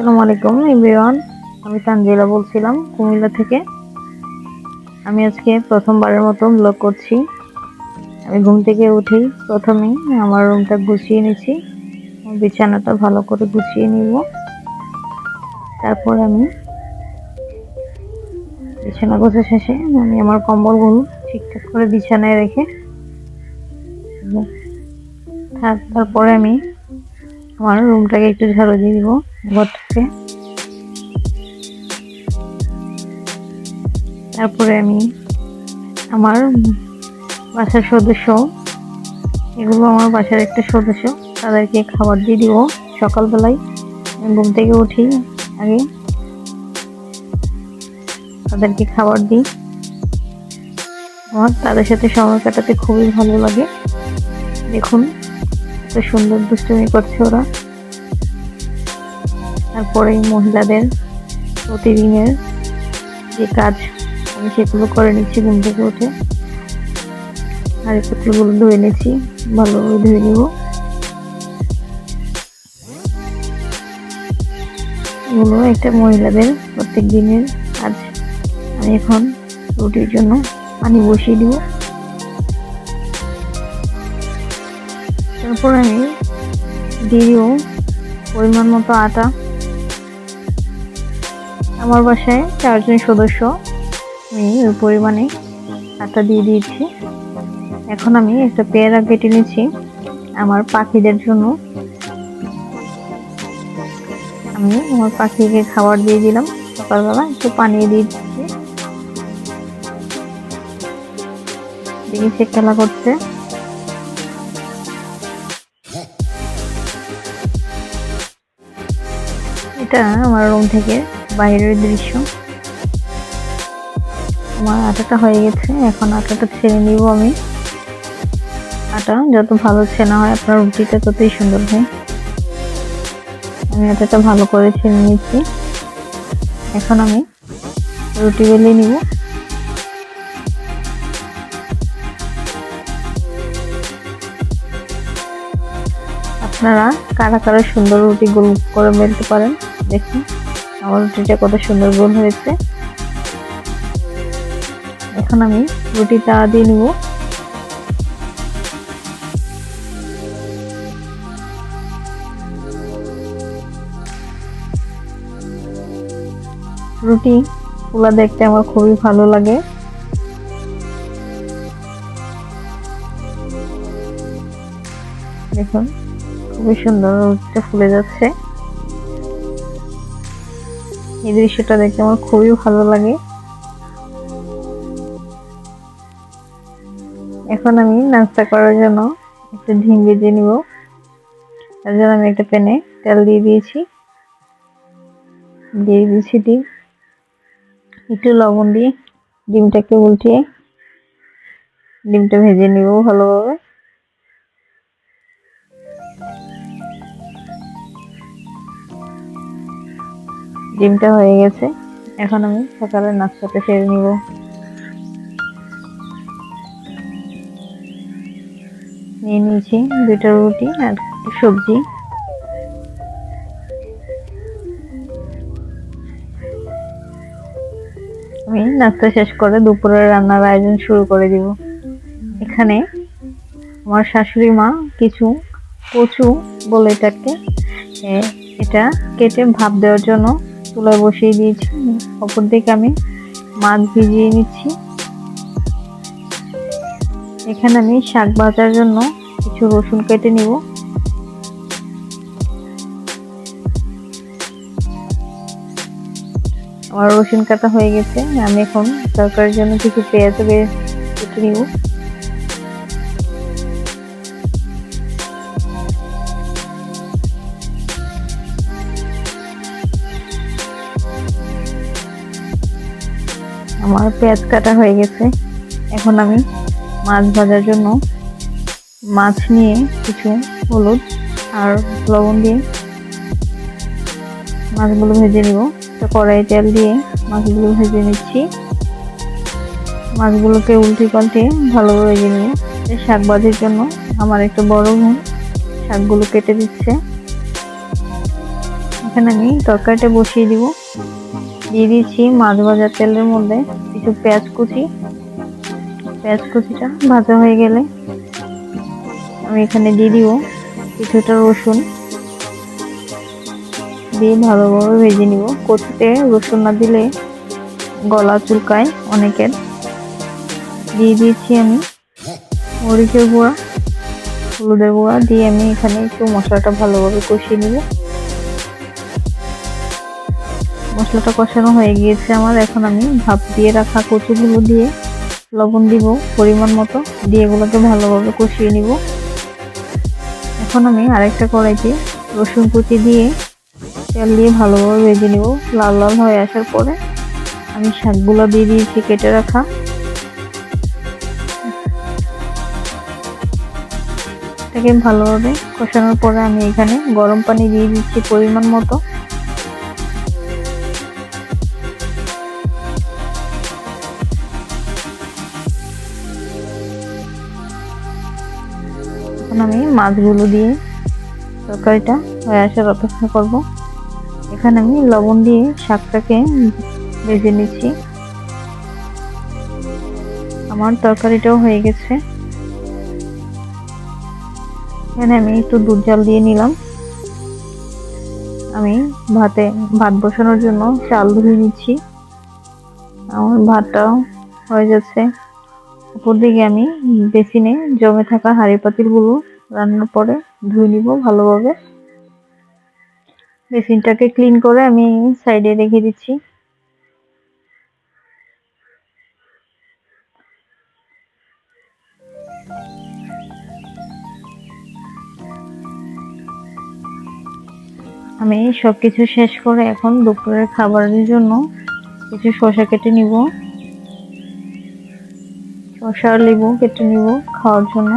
আসসালামু আলাইকুম এভরিওয়ান। আমি তানজিলা বলছিলাম কুমিল্লা থেকে। আমি আজকে প্রথমবারের মতো ব্লগ করছি। আমি ঘুম থেকে উঠেই প্রথমেই আমার রুমটা গুছিয়ে নিচ্ছি। বিছানাটা ভালো করে গুছিয়ে নিব। তারপর আমি বিছানা গোছা শেষে আমি আমার কম্বলগুলো ঠিকঠাক করে বিছানায় রেখে তারপরে আমি আমার রুমটাকে একটু ঝাড়ু দিয়ে দিব। ঘরটাকে তারপরে আমি আমার বাসার সদস্য, এগুলো আমার বাসার একটা সদস্য, তাদেরকে খাবার দিয়ে দিব। সকালবেলায় ঘুম থেকে উঠি আগে তাদেরকে খাবার দিই। আমার তাদের সাথে সময় কাটাতে খুবই ভালো লাগে। দেখুন কত সুন্দর দুষ্টুমি করছে ওরা। তারপরে মহিলাদের প্রতিদিনের যে কাজ আমি সেগুলো করে নিচ্ছি। ঘুম থেকে উঠে হাঁড়ি পাতিলগুলো ধুয়ে নিচ্ছি, ভালোভাবে ধুয়ে নিব। এগুলো একটা মহিলাদের প্রত্যেক দিনের কাজ। আমি এখন রুটির জন্য পানি বসিয়ে দিব। তারপর আমি দিয়ে দিব পরিমাণ মতো আটা। আমার বাসায় 4 জন সদস্য, আমি ওই পরিমাণে আটা দিয়ে দিয়েছি। এখন আমি একটা পেয়ারা কেটে নিচ্ছি আমার পাখিদের জন্য। আমি আমার পাখিকে খাবার দিয়ে দিলাম। সকালবেলা একটু পানি দিয়ে দিচ্ছি, দেখি সে খেলা করছে। এটা আমার রুম থেকে বাইরের দৃশ্য। আমার আটাটা হয়ে গেছে, এখন আটাটা ছেড়ে নিব আমি। আটা যত ভালো ছেনা হয় আপনার রুটিটা ততই সুন্দর হয়। আমি আটাটা ভালো করে ছেড়ে নিচ্ছি। এখন আমি রুটি বেলে নিব। আপনারা কারা কারা সুন্দর রুটি গোল করে বেলতে পারেন দেখুন আমার রুটিটা কত সুন্দর গোল হয়েছে। এখন আমি রুটি তাওয়া দিয়ে নিব। রুটি ফুলা দেখতে আমার খুবই ভালো লাগে। দেখুন খুবই সুন্দর রুটিটা ফুলে যাচ্ছে। এই দৃশ্যটা দেখতে আমার খুবই ভালো লাগে। এখন আমি নাস্তা করার জন্য একটু ডিম ভেজে নিব। তার জন্য আমি একটা প্যানে তেল দিয়ে দিয়েছি ডিম, একটু লবণ দিয়ে ডিমটাকে উল্টিয়ে ডিমটা ভেজে নিব ভালোভাবে। ডিমটা হয়ে গেছে, এখন আমি সকালের নাস্তাটা সেরে নিব। নিয়ে নিয়েছি 2টা রুটি আর একটু সবজি। আমি নাস্তা শেষ করে দুপুরের রান্নার আয়োজন শুরু করে দিব। এখানে আমার শাশুড়ি মা কিছু কচু বলে এটাকে, এটা কেটে ভাপ দেওয়ার জন্য চুলায় বসিয়ে দিয়েছি। অপর দিকে আমি মাছ ভিজিয়ে নিচ্ছি। এখানে আমি শাক ভাজার জন্য কিছু রসুন কেটে নিব। আমার রসুন কাটা হয়ে গেছে, আমি এখন তরকারির জন্য কিছু পেঁয়াজ কেটে নিব। আমার পেঁয়াজ কাটা হয়ে গেছে, এখন আমি মাছ ভাজার জন্য মাছ নিয়ে কিছু হলুদ আর লবণ দিয়ে মাছগুলো ভেজে নিব। তো কড়াই তেল দিয়ে মাছগুলো ভেজে নিচ্ছি। মাছগুলোকে উল্টে পাল্টে ভালোভাবে ভেজে নিব। শাক ভাজির জন্য আমার একটা বড় বোন শাকগুলো কেটে দিচ্ছে। এখানে আমি তরকারিটা বসিয়ে দিব। দিয়ে দিচ্ছি মাছ ভাজার তেলের মধ্যে কিছু পেঁয়াজ কুচি। পেঁয়াজ কুচিটা ভাজা হয়ে গেলে আমি এখানে দিয়ে দিব কিছুটা রসুন, দিয়ে ভালোভাবে ভেজে নিব। কচুতে রসুন না দিলে গলা চুলকায় অনেকের। দিয়ে দিয়েছি আমি মরিচের গুঁড়া, হলুদের গুঁড়া দিয়ে আমি এখানে একটু মশলাটা ভালোভাবে কষিয়ে নিব। মশলাটা কষানো হয়ে গিয়েছে আমার। এখন আমি ভাপ দিয়ে রাখা কচুগুলো দিয়ে লবণ দিব পরিমাণ মতো, দিয়ে এগুলোকে ভালোভাবে কষিয়ে নিব। এখন আমি আরেকটা কড়াইতে রসুন কুচি দিয়ে তেল দিয়ে ভালোভাবে ভেজে নিব। লাল লাল হয়ে আসার পরে আমি শাকগুলো দিয়ে দিয়েছি কেটে রাখা। এটাকে ভালোভাবে কষানোর পরে আমি এখানে গরম পানি দিয়ে দিচ্ছি পরিমাণ মতো। এখন আমি মাছগুলো দিয়ে তরকারিটা হয়ে আসার অপেক্ষা করব। এখানে আমি লবণ দিয়ে শাকটাকে ভেজে নিচ্ছি। আমার তরকারিটাও হয়ে গেছে। এখানে আমি একটু দুধ জাল দিয়ে নিলাম। আমি ভাত বসানোর জন্য চাল ধুয়ে নিচ্ছি। আমার ভাতটাও হয়ে যাচ্ছে। উপর দিকে আমি বেসিনে জমে থাকা হাঁড়ি পাতিলগুলো রান্নার পরে ধুয়ে নিব ভালোভাবে। বেসিনটাকে ক্লিন করে আমি সাইডে রেখে দিচ্ছি। আমি সবকিছু শেষ করে এখন দুপুরের খাবারের জন্য কিছু শসা কেটে নিব। শসা আর লেবু কেটে নিব খাওয়ার জন্য।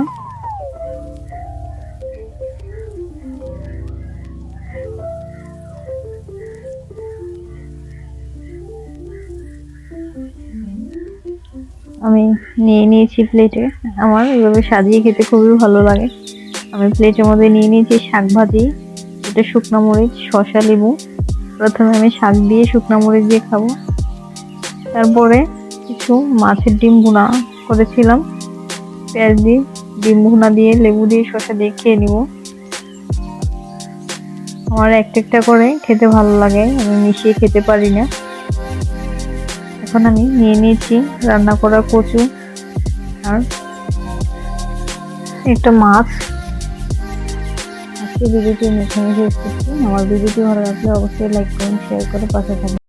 আমি নিয়ে নিয়েছি প্লেটে। আমার এভাবে সাজিয়ে খেতে খুবই ভালো লাগে। আমি প্লেটের মধ্যে নিয়ে নিয়েছি শাক ভাজি, এটা শুকনো মরিচ, শসা, লেবু। প্রথমে আমি শাক দিয়ে শুকনো মরিচ দিয়ে খাবো, তারপরে কিছু মাছের ডিম ভুনা করেছিলাম পেঁয়াজ দিয়ে, ডিম ভুনা দিয়ে, লেবু দিয়ে, শসা দিয়ে খেয়ে নিব। আমার একটা একটা করে খেতে ভালো লাগে, আমি মিশিয়ে খেতে পারি না। এখন আমি নিয়ে নিয়েছি রান্না করা কচু আর একটা মাছ। আজকে ভিডিওটি আমি এখানে শেষ করছি। আমার ভিডিওটি ভালো লাগলে অবশ্যই লাইক করুন, শেয়ার করে পাশে থাকুন।